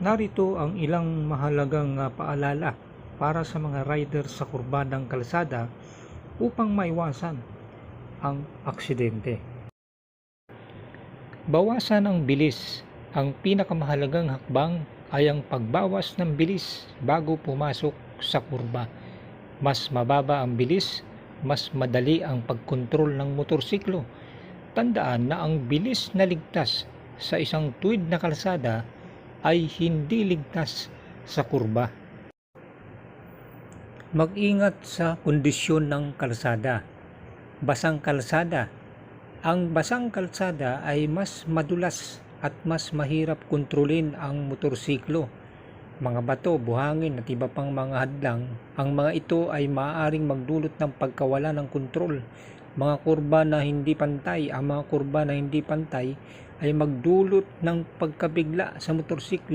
Narito ang ilang mahalagang paalala para sa mga rider sa kurbadang kalsada upang maiwasan ang aksidente. Bawasan ang bilis. Ang pinakamahalagang hakbang ay ang pagbawas ng bilis bago pumasok sa kurba. Mas mababa ang bilis, mas madali ang pagkontrol ng motorsiklo. Tandaan na ang bilis na ligtas sa isang tuwid na kalsada ay hindi ligtas sa kurba. Mag-ingat sa kondisyon ng kalsada. Basang kalsada. Ang basang kalsada ay mas madulas at mas mahirap kontrolin ang motorsiklo. Mga bato, buhangin at iba pang mga hadlang, ang mga ito ay maaaring magdulot ng pagkawala ng kontrol. Mga kurba na hindi pantay, ang mga kurba na hindi pantay ay magdulot ng pagkabigla sa motorsiklo.